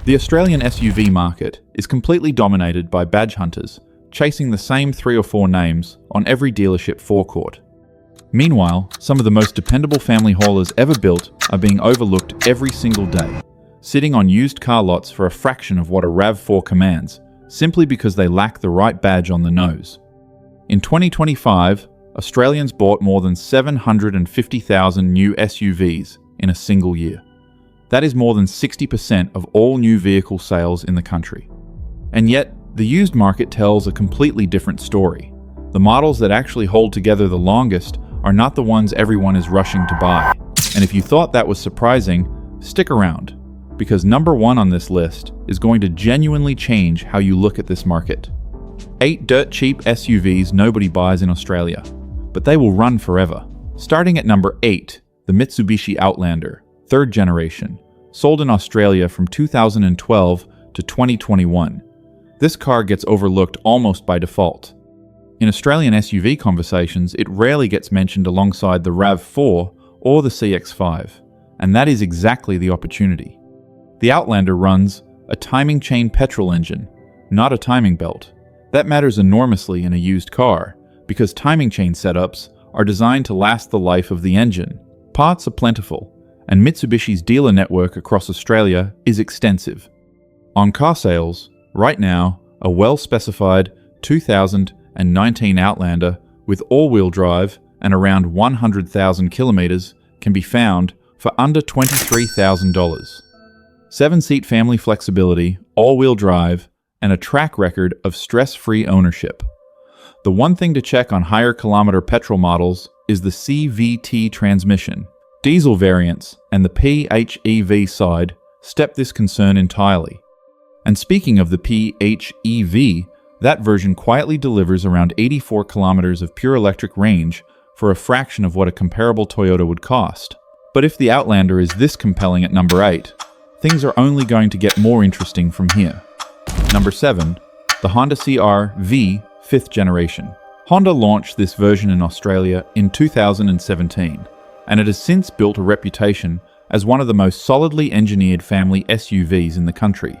The Australian SUV market is completely dominated by badge hunters, chasing the same 3 or 4 names on every dealership forecourt. Meanwhile, some of the most dependable family haulers ever built are being overlooked every single day, sitting on used car lots for a fraction of what a RAV4 commands, simply because they lack the right badge on the nose. In 2025, Australians bought more than 750,000 new SUVs in a single year. That is more than 60% of all new vehicle sales in the country. And yet, the used market tells a completely different story. The models that actually hold together the longest are not the ones everyone is rushing to buy. And if you thought that was surprising, stick around, because number 1 on this list is going to genuinely change how you look at this market. 8 dirt cheap SUVs nobody buys in Australia, but they will run forever. Starting at number 8, the Mitsubishi Outlander, 3rd generation, sold in Australia from 2012 to 2021. This car gets overlooked almost by default. In Australian SUV conversations, it rarely gets mentioned alongside the RAV4 or the CX-3, and that is exactly the opportunity. The Outlander runs a timing chain petrol engine, not a timing belt. That matters enormously in a used car, because timing chain setups are designed to last the life of the engine. Parts are plentiful, and Mitsubishi's dealer network across Australia is extensive. On car sales, right now, a well-specified 2019 Outlander with all-wheel drive and around 100,000 kilometers can be found for under $23,000. 7-seat family flexibility, all-wheel drive, and a track record of stress-free ownership. The one thing to check on higher kilometer petrol models is the CVT transmission. Diesel variants and the PHEV side step this concern entirely. And speaking of the PHEV, that version quietly delivers around 84 kilometers of pure electric range for a fraction of what a comparable Toyota would cost. But if the Outlander is this compelling at number 8, things are only going to get more interesting from here. Number 7, the Honda CR-V 5th generation. Honda launched this version in Australia in 2017, and it has since built a reputation as one of the most solidly engineered family SUVs in the country.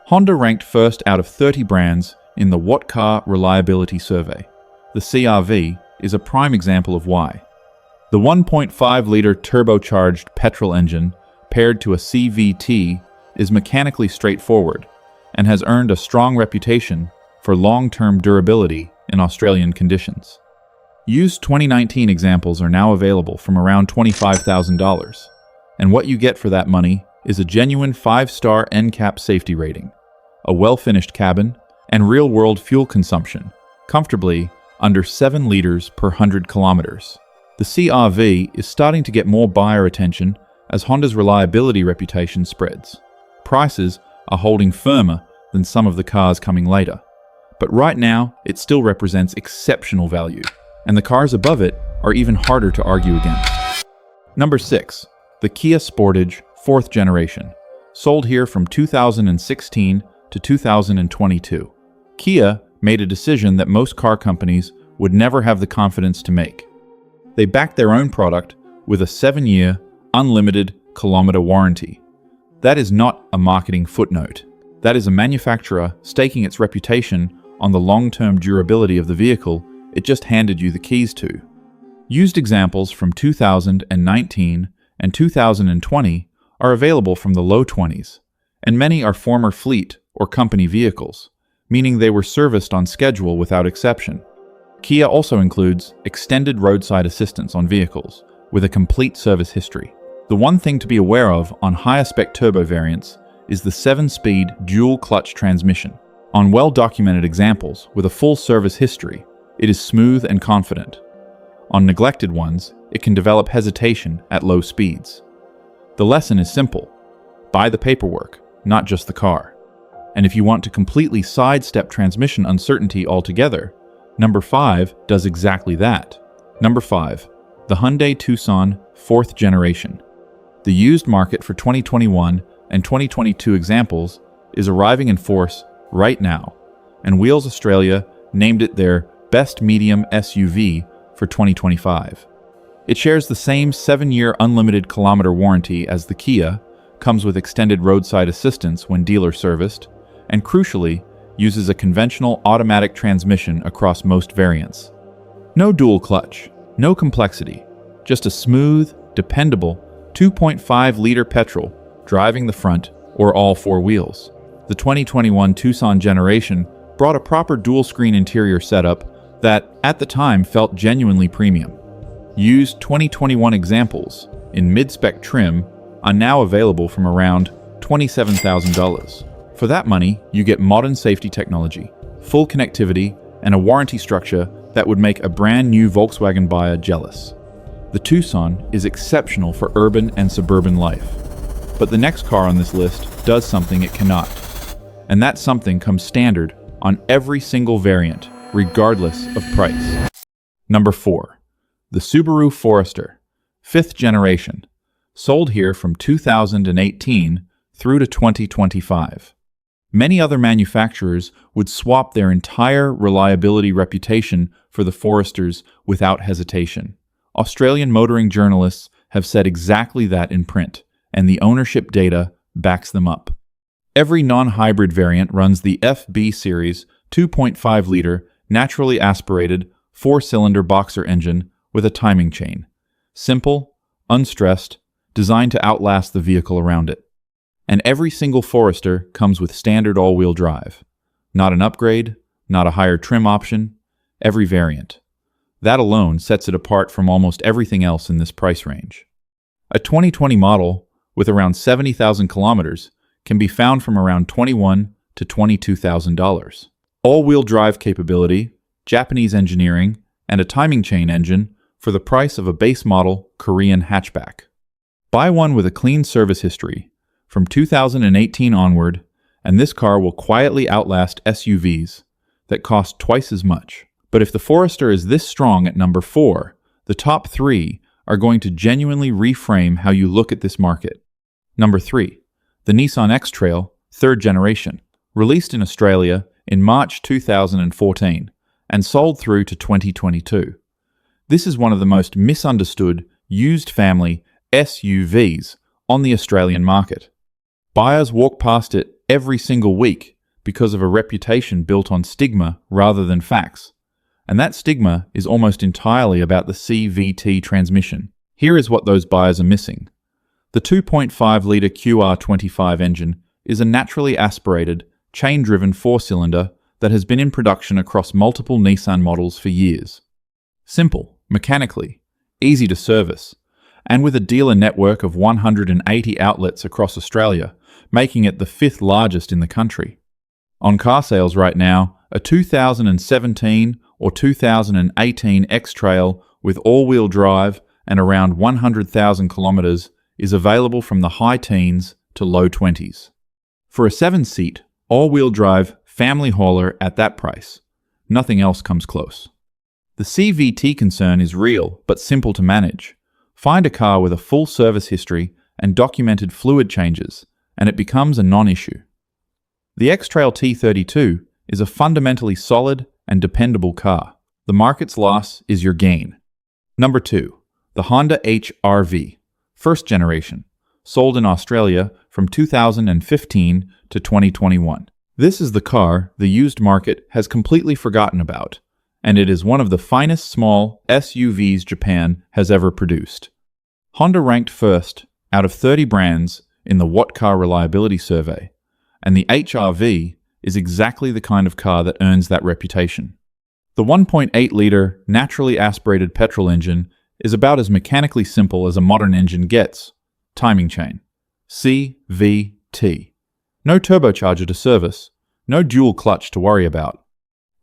Honda ranked first out of 30 brands in the What Car Reliability Survey. The CR-V is a prime example of why. The 1.5-liter turbocharged petrol engine paired to a CVT is mechanically straightforward and has earned a strong reputation for long-term durability in Australian conditions. Used 2019 examples are now available from around $25,000, and what you get for that money is a genuine 5-star NCAP safety rating, a well-finished cabin, and real-world fuel consumption, comfortably under 7 liters per 100 kilometers. The CR-V is starting to get more buyer attention as Honda's reliability reputation spreads. Prices are holding firmer than some of the cars coming later, but right now it still represents exceptional value, and the cars above it are even harder to argue against. Number 6, the Kia Sportage 4th generation, sold here from 2016 to 2022. Kia made a decision that most car companies would never have the confidence to make. They backed their own product with a 7-year, unlimited kilometer warranty. That is not a marketing footnote. That is a manufacturer staking its reputation on the long-term durability of the vehicle it just handed you the keys to. Used examples from 2019 and 2020 are available from the low 20s, and many are former fleet or company vehicles, meaning they were serviced on schedule without exception. Kia also includes extended roadside assistance on vehicles with a complete service history. The one thing to be aware of on higher-spec turbo variants is the 7-speed dual-clutch transmission. On well-documented examples with a full service history, it is smooth and confident. On neglected ones, it can develop hesitation at low speeds. The lesson is simple. Buy the paperwork, not just the car. And if you want to completely sidestep transmission uncertainty altogether, number 5 does exactly that. Number 5, the Hyundai Tucson 4th generation. The used market for 2021 and 2022 examples is arriving in force right now, and Wheels Australia named it their Best Medium SUV for 2025. It shares the same 7-year unlimited kilometer warranty as the Kia, comes with extended roadside assistance when dealer serviced, and crucially, uses a conventional automatic transmission across most variants. No dual clutch, no complexity, just a smooth, dependable 2.5-liter petrol driving the front or all four wheels. The 2021 Tucson generation brought a proper dual-screen interior setup that, at the time, felt genuinely premium. Used 2021 examples in mid-spec trim are now available from around $27,000. For that money, you get modern safety technology, full connectivity, and a warranty structure that would make a brand new Volkswagen buyer jealous. The Tucson is exceptional for urban and suburban life, but the next car on this list does something it cannot. And that something comes standard on every single variant, regardless of price. Number 4. The Subaru Forester, 5th generation, sold here from 2018 through to 2025. Many other manufacturers would swap their entire reliability reputation for the Foresters without hesitation. Australian motoring journalists have said exactly that in print, and the ownership data backs them up. Every non-hybrid variant runs the FB Series 2.5-liter naturally aspirated 4-cylinder boxer engine with a timing chain. Simple, unstressed, designed to outlast the vehicle around it. And every single Forester comes with standard all-wheel drive. Not an upgrade, not a higher trim option, every variant. That alone sets it apart from almost everything else in this price range. A 2020 model with around 70,000 kilometers can be found from around $21,000 to $22,000. All-wheel drive capability, Japanese engineering, and a timing chain engine for the price of a base model Korean hatchback. Buy one with a clean service history from 2018 onward, and this car will quietly outlast SUVs that cost twice as much. But if the Forester is this strong at number 4, the top 3 are going to genuinely reframe how you look at this market. Number 3. The Nissan X-Trail, 3rd generation, released in Australia in March 2014 and sold through to 2022. This is one of the most misunderstood used family SUVs on the Australian market. Buyers walk past it every single week because of a reputation built on stigma rather than facts. And that stigma is almost entirely about the CVT transmission. Here is what those buyers are missing. The 2.5-liter QR25 engine is a naturally aspirated, chain-driven 4-cylinder that has been in production across multiple Nissan models for years. Simple, mechanically, easy to service, and with a dealer network of 180 outlets across Australia, making it the 5th largest in the country. On car sales right now, a 2017 or 2018 X-Trail with all-wheel drive and around 100,000 kilometers is available from the high teens to low 20s. For a 7-seat, all-wheel drive family hauler at that price, nothing else comes close. The CVT concern is real but simple to manage. Find a car with a full service history and documented fluid changes, and it becomes a non-issue. The X-Trail T32 is a fundamentally solid and dependable car. The market's loss is your gain. Number 2. The Honda HR-V, 1st generation, sold in Australia from 2015 to 2021. This is the car the used market has completely forgotten about, and it is one of the finest small SUVs Japan has ever produced. Honda ranked first out of 30 brands in the What Car Reliability Survey, and the HR-V is exactly the kind of car that earns that reputation. The 1.8-liter naturally aspirated petrol engine is about as mechanically simple as a modern engine gets. Timing chain. CVT. No turbocharger to service, no dual clutch to worry about,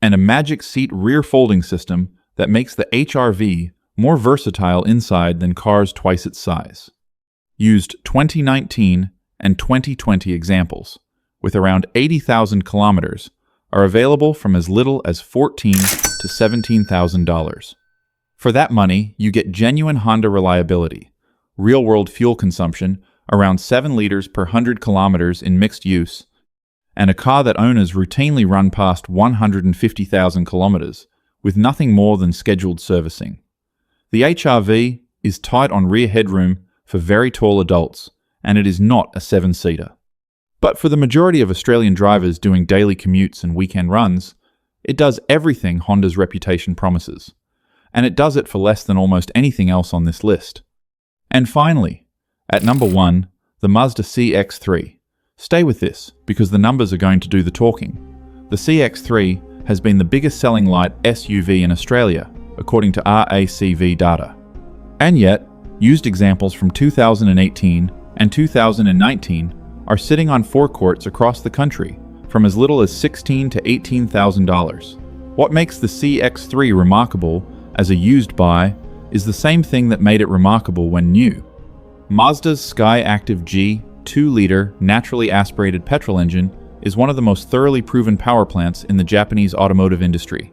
and a magic seat rear folding system that makes the HR-V more versatile inside than cars twice its size. Used 2019 and 2020 examples, with around 80,000 kilometers, are available from as little as $14,000 to $17,000. For that money, you get genuine Honda reliability, real-world fuel consumption around 7 liters per 100 kilometers in mixed use, and a car that owners routinely run past 150,000 kilometers with nothing more than scheduled servicing. The HR-V is tight on rear headroom for very tall adults and it is not a 7-seater. But for the majority of Australian drivers doing daily commutes and weekend runs, it does everything Honda's reputation promises. And it does it for less than almost anything else on this list. And finally, at number 1, the Mazda CX-3. Stay with this, because the numbers are going to do the talking. The CX-3 has been the biggest selling light SUV in Australia, according to RACV data. And yet, used examples from 2018 and 2019 are sitting on forecourts across the country, from as little as $16,000 to $18,000. What makes the CX-3 remarkable as a used buy is the same thing that made it remarkable when new. Mazda's Skyactiv G 2-liter naturally aspirated petrol engine is one of the most thoroughly proven power plants in the Japanese automotive industry.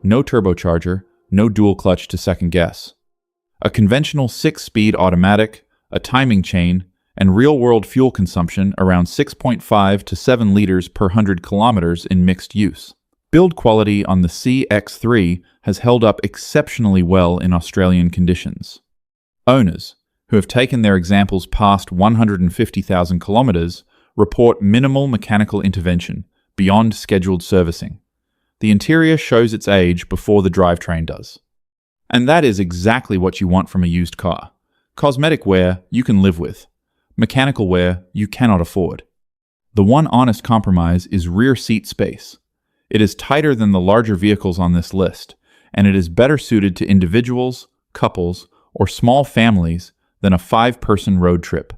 No turbocharger, no dual clutch to second guess. A conventional 6-speed automatic, a timing chain, and real-world fuel consumption around 6.5 to 7 liters per 100 kilometers in mixed use. Build quality on the CX-3 has held up exceptionally well in Australian conditions. Owners, who have taken their examples past 150,000 kilometers, report minimal mechanical intervention beyond scheduled servicing. The interior shows its age before the drivetrain does. And that is exactly what you want from a used car. Cosmetic wear you can live with. Mechanical wear you cannot afford. The one honest compromise is rear seat space. It is tighter than the larger vehicles on this list, and it is better suited to individuals, couples, or small families than a 5-person road trip.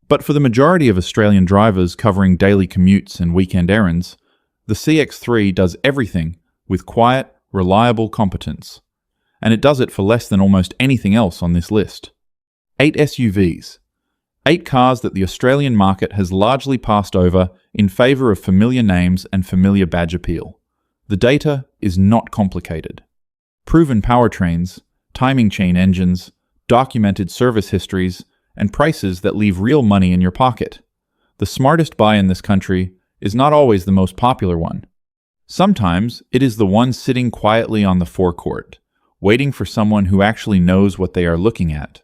But for the majority of Australian drivers covering daily commutes and weekend errands, the CX-3 does everything with quiet, reliable competence. And it does it for less than almost anything else on this list. 8 SUVs. 8 cars that the Australian market has largely passed over in favour of familiar names and familiar badge appeal. The data is not complicated. Proven powertrains, timing chain engines, documented service histories, and prices that leave real money in your pocket. The smartest buy in this country is not always the most popular one. Sometimes it is the one sitting quietly on the forecourt, waiting for someone who actually knows what they are looking at.